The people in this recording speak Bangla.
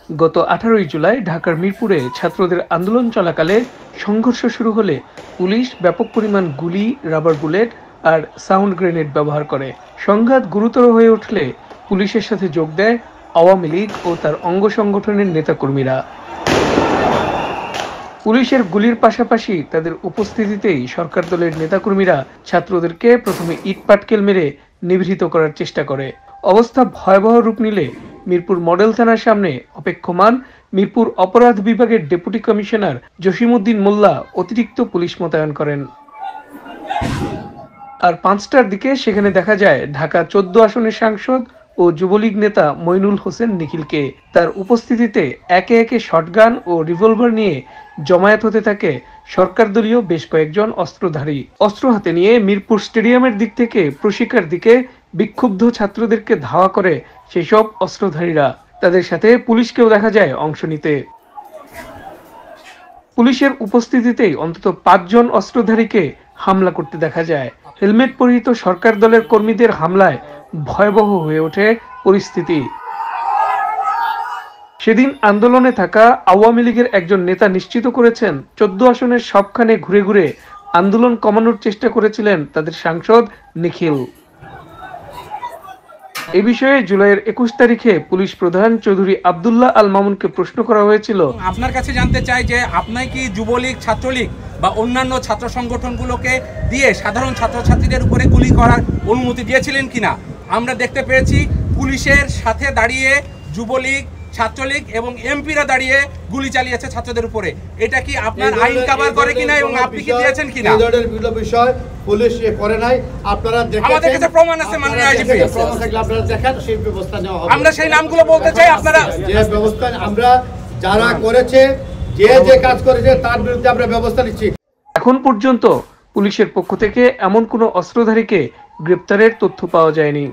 গত 18 জুলাই ঢাকার মিরপুরে ছাত্রদের আন্দোলন চলাকালে সংঘর্ষ শুরু হলে পুলিশ ব্যাপক পরিমাণ গুলি, রাবার বুলেট আর সাউন্ড গ্রেনেড ব্যবহার করে। সংঘাত গুরুতর হয়ে উঠলে পুলিশের সাথে যোগ দেয় আওয়ামী লীগ ও তার অঙ্গ সংগঠনের নেতাকর্মীরা। পুলিশের গুলির পাশাপাশি তাদের উপস্থিতিতেই সরকার দলের নেতাকর্মীরা ছাত্রদেরকে প্রথমে ইট পাটকেল মেরে নিবৃত করার চেষ্টা করে। অবস্থা ভয়াবহ রূপ নিলে মিরপুর মডেল থানার সামনে অপেক্ষমান মিরপুর অপরাধ বিভাগের ডেপুটি কমিশনার জসিমউদ্দিন মোল্লা অতিরিক্ত পুলিশ মোতায়েন করেন। আর 5টার দিকে সেখানে দেখা যায় ঢাকা 14 আসনের সাংসদ ও যুবলীগ নেতা মইনুল হোসেন নিখিলকে। তার উপস্থিতিতে একে একে শটগান ও রিভলভার নিয়ে জমায়েত হতে থাকে সরকার দলীয় বেশ কয়েকজন অস্ত্রধারী। অস্ত্র হাতে নিয়ে মিরপুর স্টেডিয়ামের দিক থেকে প্রশিকার দিকে বিক্ষুব্ধ ছাত্রদেরকে ধাওয়া করে সেসব অস্ত্রধারীরা। তাদের সাথে পুলিশকেও দেখা যায় অংশ নিতে। পুলিশের উপস্থিতিতেই অন্তত 5 জন অস্ত্রধারীকে হামলা করতে দেখা যায়। হেলমেট পরিহিত সরকার দলের কর্মীদের হামলায় ভয়াবহ হয়ে ওঠে পরিস্থিতি। সেদিন আন্দোলনে থাকা আওয়ামী লীগের একজন নেতা নিশ্চিত করেছেন 14 আসনের সবখানে ঘুরে ঘুরে আন্দোলন কমানোর চেষ্টা করেছিলেন তাদের সাংসদ নিখিল। এ বিষয়ে জুলাইয়ের 21 তারিখে পুলিশ প্রধান চৌধুরী আব্দুল্লাহ আল মামুনকে প্রশ্ন করা হয়েছিল, আপনার কাছে জানতে চাই যে আপনি কি যুবলীগ, ছাত্রলীগ বা অন্যান্য ছাত্র সংগঠনগুলোকে দিয়ে সাধারণ ছাত্রছাত্রীদের উপরে গুলি করার অনুমতি দিয়েছিলেন কিনা? আমরা দেখতে পেয়েছি পুলিশের সাথে দাঁড়িয়ে যুবলীগ, ছাত্রলীগ এবং এমপিরা দাঁড়িয়ে গুলি চালিয়েছে ছাত্রদের উপরে। এটা কি আপনার আইন কভার করে কিনা এবং আপনি কি দিয়েছেন কিনা? বিষয় পুলিশ করে নাই, আপনারা দেখেন, আমাদের কাছে প্রমাণ আছে। মাননীয় আইজিপি, প্রমাণ থাকলে আপনারা দেখেন, সেই ব্যবস্থা নেওয়া হবে। আমরা সেই নামগুলো বলতে চাই। আপনারা যে ব্যবস্থা আমরা যারা করেছে, যে কাজ করেছে তার বিরুদ্ধে আমরা ব্যবস্থা নিচ্ছি। এখন পর্যন্ত পুলিশের পক্ষ থেকে এমন কোনো অস্ত্রধারীকে গ্রেপ্তারের তথ্য পাওয়া যায়নি।